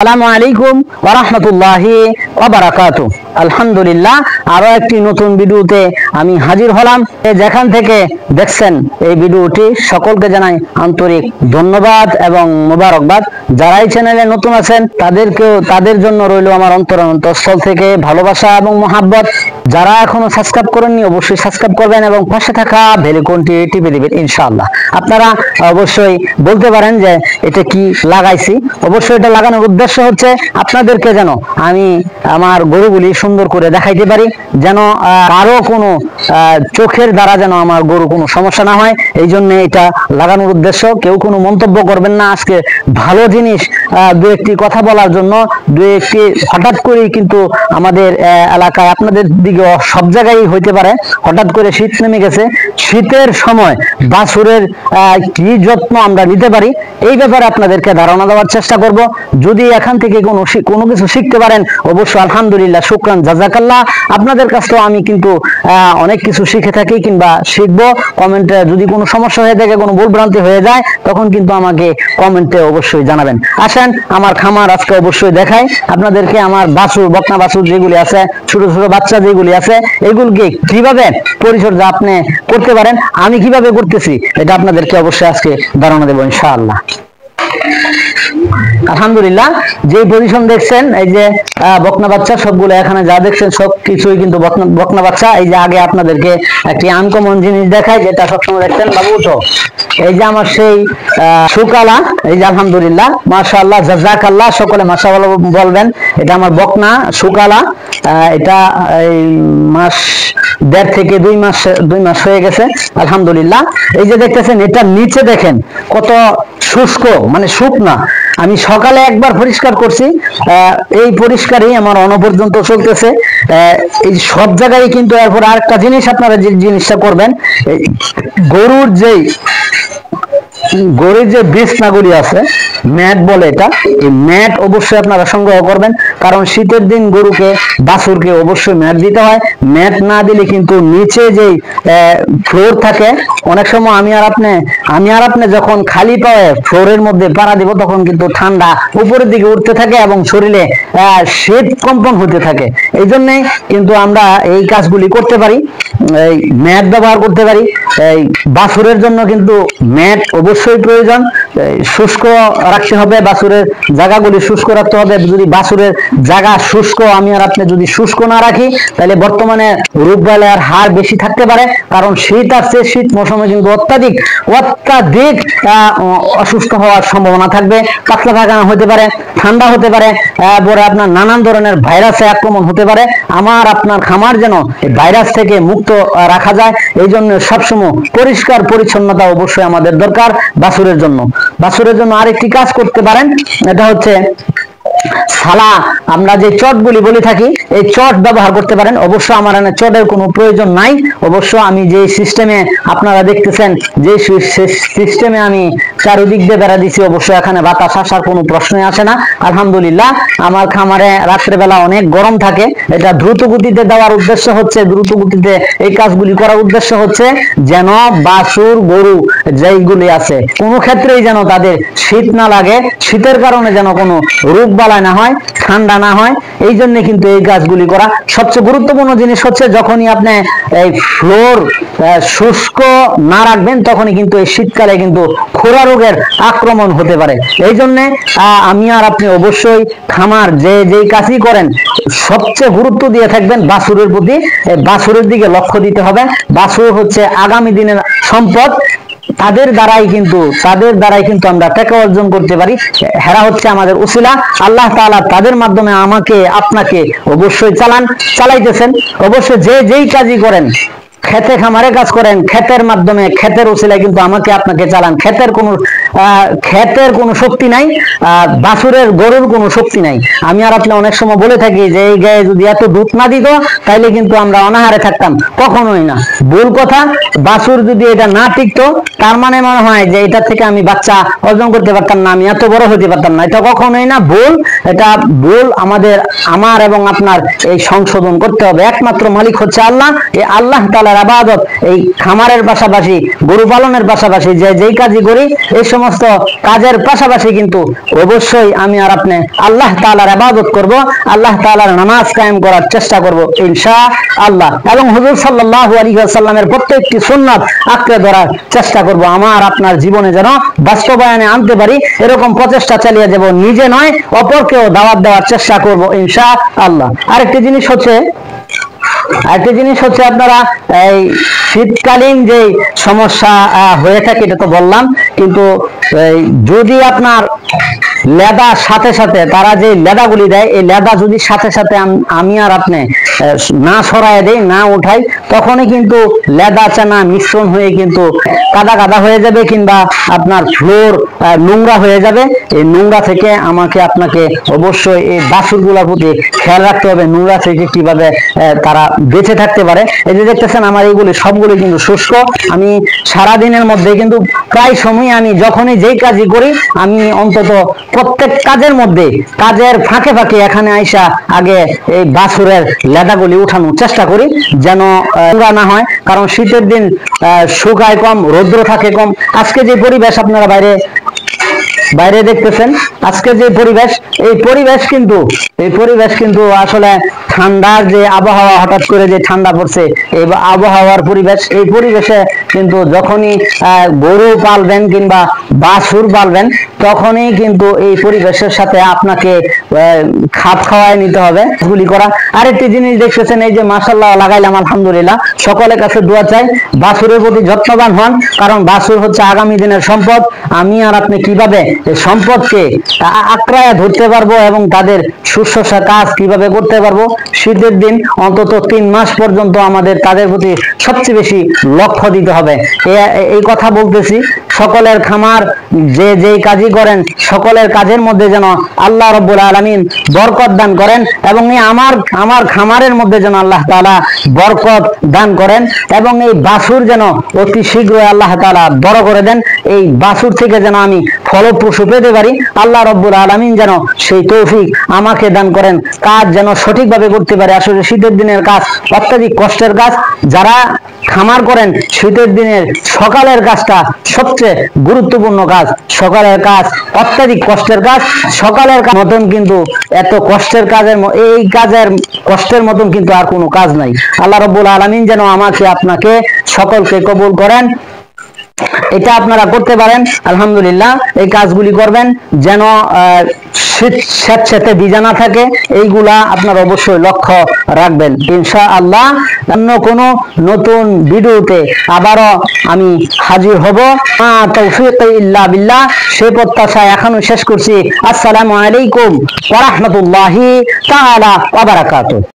আসসালামু আলাইকুম ওয়া রাহমাতুল্লাহি ওয়া বারাকাতুহু। আলহামদুলিল্লাহ, আরো একটি নতুন ভিডিওতে আমি হাজির হলাম। যেখান থেকে দেখছেন এই ভিডিওটি সকলকে জানাই আন্তরিক ধন্যবাদ এবং মোবারকবাদ। যারা এই চ্যানেলে নতুন আছেন তাদের জন্য রইল আমার অন্তরস্থল থেকে ভালোবাসা এবং মহাব্বত। যারা এখনো সাবস্ক্রাইব করেননি অবশ্যই সাবস্ক্রাইব করবেন এবং পাশে থাকা বেল আইকনটি টিপে দিবেন ইনশাআল্লাহ। আপনারা অবশ্যই বলতে পারেন যে এটা কি লাগাইছি। অবশ্যই এটা লাগানোর উদ্দেশ্য হচ্ছে আপনাদেরকে যেন আমি আমার গরুগুলি সুন্দর করে দেখাইতে পারি, যেন কারো কোনো চোখের দ্বারা যেন আমার গরু কোনো সমস্যা না হয়। এই জন্য এটা লাগানোর উদ্দেশ্য। কেউ কোনো মন্তব্য করবেন না। আজকে ভালো জিনিস দু একটি কথা বলার জন্য দু একটি হঠাৎ করেই কিন্তু আমাদের এলাকায় আপনাদের দিকে সব জায়গায় হইতে পারে, হঠাৎ করে শীত নেমে গেছে। শীতের সময় বাছুরের কি যত্ন আমরা নিতে পারি এই ব্যাপারে আপনাদেরকে ধারণা দেওয়ার চেষ্টা করব। যদি এখান থেকে কোনো কিছু শিখতে পারেন অবশ্যই আলহামদুলিল্লাহ, শুকরান, জাযাকাল্লাহ। আপনাদের কাছ থেকে আমি কিন্তু অনেক কিছু শিখে থাকি কিংবা শিখবো। কমেন্টে যদি কোনো সমস্যা হয়ে থাকে, কোনো ভুল ভ্রান্তি হয়ে যায়, তখন কিন্তু আমাকে কমেন্টে অবশ্যই জানাবেন। আসেন আমার খামার আজকে অবশ্যই দেখাই আপনাদেরকে। আমার বাছুর, বকনা বাছুর যেগুলি আছে, ছোট ছোট বাচ্চা যেগুলি আছে, এগুলোকে কিভাবে পরিচর্যা আপনি করতে পারেন, আমি কিভাবে করতেছি, এটা আপনাদেরকে অবশ্যই আজকে ধারণা দেবো ইনশাআল্লাহ। আলহামদুলিল্লাহ, যে পজিশন দেখছেন এই যে বকনা বাচ্চা সবগুলো এখানে যা দেখছেন সব কিছুই কিন্তু বকনা বাচ্চা। এই যে আগে আপনাদেরকে একটি আনকমন জিনিস দেখাই, যেটা সবসময় দেখছেন বাবু। তো এই যে আমার সেই সুকালা, এই যে আলহামদুলিল্লাহ, মাশাআল্লাহ, জাযাকাল্লাহ, সকলে মাশাআল্লাহ বলবেন। এটা আমার বকনা সুকালা। এটা এই মাস 1.5 থেকে 2 মাস হয়ে গেছে আলহামদুলিল্লাহ। এই যে দেখতেছেন এটার নিচে দেখেন কত শুষ্ক, মানে শুকনা। আমি সকালে একবার পরিষ্কার করছি, এই পরিষ্কারই আমার অনপর্যন্ত চলতেছে। এই সব জায়গায় কিন্তু এরপর আরেকটা জিনিস আপনারা যে জিনিসটা করবেন, গরুর যে বিছনাগুলি আছে, ম্যাট বলে এটা, এই ম্যাট অবশ্যই আপনারা সংগ্রহ করবেন। কারণ শীতের দিন গরুকে, বাছুরকে অবশ্যই ম্যাট দিতে হয়। ম্যাট না দিলে কিন্তু নিচে যেই ফ্লোর থাকে, অনেক সময় আমি আর আপনি যখন খালি পায়ে ফ্লোরের মধ্যে পাড়া দিব তখন কিন্তু ঠান্ডা উপরের দিকে উঠতে থাকে এবং শরীরে শীত কম্পন হতে থাকে। এই জন্যই কিন্তু আমরা এই কাজগুলি করতে পারি, এই ম্যাট ব্যবহার করতে পারি। এই বাছুরের জন্য কিন্তু ম্যাট অবশ্যই প্রয়োজন। শুষ্ক রাখতে হবে, বাছুরের জায়গাগুলি শুষ্ক রাখতে হবে। যদি বাছুরের জায়গা শুষ্ক, আমি আর আপনি যদি শুষ্ক না রাখি, তাহলে বর্তমানে রোগবালাইয়ের হার বেশি থাকতে পারে। কারণ শীত আসছে, শীত মৌসুমে কিন্তু অত্যাধিক অসুস্থ হওয়ার সম্ভাবনা থাকবে। পাতলা পায়খানা হতে পারে, ঠান্ডা হতে পারে, পরে আপনার নানান ধরনের ভাইরাসে আক্রমণ হতে পারে। আমার আপনার খামার যেন এই ভাইরাস থেকে মুক্ত রাখা যায়, এই জন্য সবসময় পরিষ্কার পরিচ্ছন্নতা অবশ্যই আমাদের দরকার বাছুরের জন্য। বাছুরের জন্য আরেকটি কাজ করতে পারেন, এটা হচ্ছে সালা, আমরা যে চটগুলি বলে থাকি, এই চট ব্যবহার করতে পারেন। অবশ্য আমার এখানে চটের কোনো প্রয়োজন নাই। অবশ্য আমি যে সিস্টেমে আপনারা দেখতেছেন, যে সিস্টেমে আমি চারিদিক দিয়ে বেড়া দিছি, অবশ্য এখানে বাতাস আসার কোনো প্রশ্নই আসে না আলহামদুলিল্লাহ। আমার খামারে রাত্রেবেলা অনেক গরম থাকে। এটা দ্রুত গতিতে দেওয়ার উদ্দেশ্য হচ্ছে, দ্রুত গতিতে এই কাজগুলি করার উদ্দেশ্য হচ্ছে যেন বাছুর, গরু যেইগুলি আছে কোনো ক্ষেত্রেই যেন তাদের শীত না লাগে, শীতের কারণে যেন কোনো রোগ বালাই না হয়, ঠান্ডা না হয়। এই জন্য কিন্তু এই কাজগুলি করা সবচেয়ে গুরুত্বপূর্ণ জিনিস হচ্ছে, যখনই আপনি এই ফ্লোর শুষ্ক না রাখবেন তখনই কিন্তু এই শীতকালে কিন্তু খোরা রোগের আক্রমণ হতে পারে। এই জন্য আমি আর আপনি অবশ্যই খামার যেই কাজই করেন সবচেয়ে গুরুত্ব দিয়ে থাকবেন বাছুরের প্রতি। বাছুরের দিকে লক্ষ্য দিতে হবে। বাছুর হচ্ছে আগামী দিনের সম্পদ। তাদের দ্বারাই কিন্তু আমরা টাকা অর্জন করতে পারি। হেরা হচ্ছে আমাদের উসিলা। আল্লাহ তাআলা তাদের মাধ্যমে আমাকে আপনাকে অবশ্যই চালাইতেছেন। অবশ্যই যেই কাজই করেন, খেতে খামারে কাজ করেন, ক্ষেতের মাধ্যমে, ক্ষেতের উসিলায় কিন্তু আমাকে আপনাকে চালান। ক্ষেতের কোনো শক্তি নাই, বাছুরের, গরুর কোনো শক্তি নাই। আমি আর আপনি অনেক সময় বলে থাকি যে এই গায়ে যদি এত দুধ না দিত তাইলে কিন্তু আমরা অনাহারে থাকতাম। কখনোই না, ভুল কথা। বাছুর যদি এটা না টিকতো, তার মানে মনে হয় যে এটা থেকে আমি বাচ্চা অর্জন করতে পারতাম না, আমি এত বড় হতে পারতাম না। এটা কখনোই না, ভুল। এটা ভুল আমার এবং আপনার এই সংশোধন করতে হবে। একমাত্র মালিক হচ্ছে আল্লাহ। এই আল্লাহ তাআলা তাআলার ইবাদত, এই খামারের পাশাপাশি, গরু পালনের পাশাপাশি যেই কাজই করি, এই সমস্ত কাজের পাশাপাশি কিন্তু অবশ্যই আমি আর আপনি আল্লাহ তাআলার ইবাদত করব, আল্লাহ তাআলার নামাজ কায়েম করার চেষ্টা করব ইনশাআল্লাহ, এবং হুজুর সাল্লাল্লাহু আলাইহি ওয়াসাল্লামের প্রত্যেকটি সুন্নাত আঁকড়ে ধরার চেষ্টা করব। আমার আপনার জীবনে যেন বাস্তবায়নে আনতে পারি, এরকম প্রচেষ্টা চালিয়ে যাব। নিজে নয়, অপরকেও দাওয়াত দেওয়ার চেষ্টা করব ইনশাআল্লাহ। আরেকটি জিনিস হচ্ছে আপনারা এই শীতকালীন যে সমস্যা হয়ে থাকে এটা তো বললাম, কিন্তু যদি আপনার লেদা সাথে সাথে, তারা যে লেদাগুলি দেয়, এই লেদা যদি সাথে সাথে আমি আর আপনি না সরায় দেই, না উঠাই, তখনই কিন্তু লেদা চানা মিশ্রণ হয়ে কিন্তু কাদা কাদা হয়ে যাবে, কিংবা আপনার ফ্লোর নোংরা হয়ে যাবে। এই নোংরা থেকে আমাকে আপনাকে অবশ্যই এই বাছুরগুলোর প্রতি খেয়াল রাখতে হবে, নোংরা থেকে কিভাবে তারা বেঁচে থাকতে পারে। এই যে দেখতেছেন আমার এইগুলি সবগুলি কিন্তু শুষ্ক। আমি সারাদিনের মধ্যে কিন্তু প্রায় সময় আমি যখনই যেই কাজই করি, আমি অন্তত প্রত্যেক কাজের মধ্যে, কাজের ফাঁকে ফাঁকে এখানে আইসা আগে এই বাছুরের লেদাগুলি উঠানোর চেষ্টা করি, যেন নোংরা না হয়। কারণ শীতের দিন শুকায় কম, রৌদ্র থাকে কম। আজকে যে পরিবেশ আপনারা বাইরে দেখতেছেন, আজকে যে পরিবেশ, এই পরিবেশ কিন্তু আসলে ঠান্ডার যে আবহাওয়া, হঠাৎ করে যে ঠান্ডা পড়ছে, এই আবহাওয়ার পরিবেশ, এই পরিবেশে কিন্তু যখনই গরু পালবেন কিংবা বাছুর পালবেন, তখনই কিন্তু এই পরিবেশের সাথে আপনাকে খাপ খাওয়ায় নিতে হবে, গুলি করা। আরেকটি জিনিস দেখতেছেন, এই যে মাশাআল্লাহ লাগাইলাম, আলহামদুলিল্লাহ। সকলের কাছে দোয়া চাই, বাছুরের প্রতি যত্নবান হন, কারণ বাছুর হচ্ছে আগামী দিনের সম্পদ। আমি আর আপনি কিভাবে এই সম্পদকে আঁকড়ায় ধরতে পারবো এবং তাদের শুশ্রূষা কাজ কিভাবে করতে পারবো, শীতের দিন অন্তত 3 মাস পর্যন্ত আমাদের তাদের প্রতি সবচেয়ে বেশি লক্ষ্য দিতে হবে। এই কথা বলতেছি, সকলের খামার যেই কাজই করেন, সকলের কাজের মধ্যে যেন আল্লাহ রাব্বুল আলামিন বরকত দান করেন, এবং এই আমার খামারের মধ্যে যেন আল্লাহ তাআলা বরকত দান করেন, এবং এই বাছুর যেন অতি শীঘ্রই আল্লাহ তাআলা বড় করে দেন। এই বাছুর থেকে যেন আমি ফলপ্রসূ পেতে পারি, আল্লাহ রাব্বুল আলামিন যেন সেই তৌফিক আমাকে দান করেন, কাজ যেন সঠিকভাবে করতে পারে। আসলে শীতের দিনের কাজ অত্যাধিক কষ্টের কাজ। যারা খামার করেন, শীতের দিনের সকালের কাজটা সবচেয়ে গুরুত্বপূর্ণ কাজ। সকালের কাজ অত্যাধিক কষ্টের কাজ। সকালের মতন কিন্তু এত কষ্টের এই কাজের কষ্টের মতন কিন্তু আর কোনো কাজ নাই। আল্লাহ রাব্বুল আলামিন যেন আমাকে আপনাকে সকলকে কবুল করেন, এটা আপনারা করতে পারেন। আলহামদুলিল্লাহ, এই কাজগুলি করবেন যেন স্বেচ্ছাতে ভিজা না থাকে, এইগুলা আপনার অবশ্যই লক্ষ্য রাখবেন ইনশাআল্লাহ। অন্য কোনো নতুন ভিডিওতে আবারও আমি হাজির হব। তৌফিক ইল্লা বিল্লাহ, সে প্রত্যাশায় এখনো শেষ করছি। আসসালামু আলাইকুম ওয়া রাহমাতুল্লাহি তাআলা ওয়া বারাকাতুহু।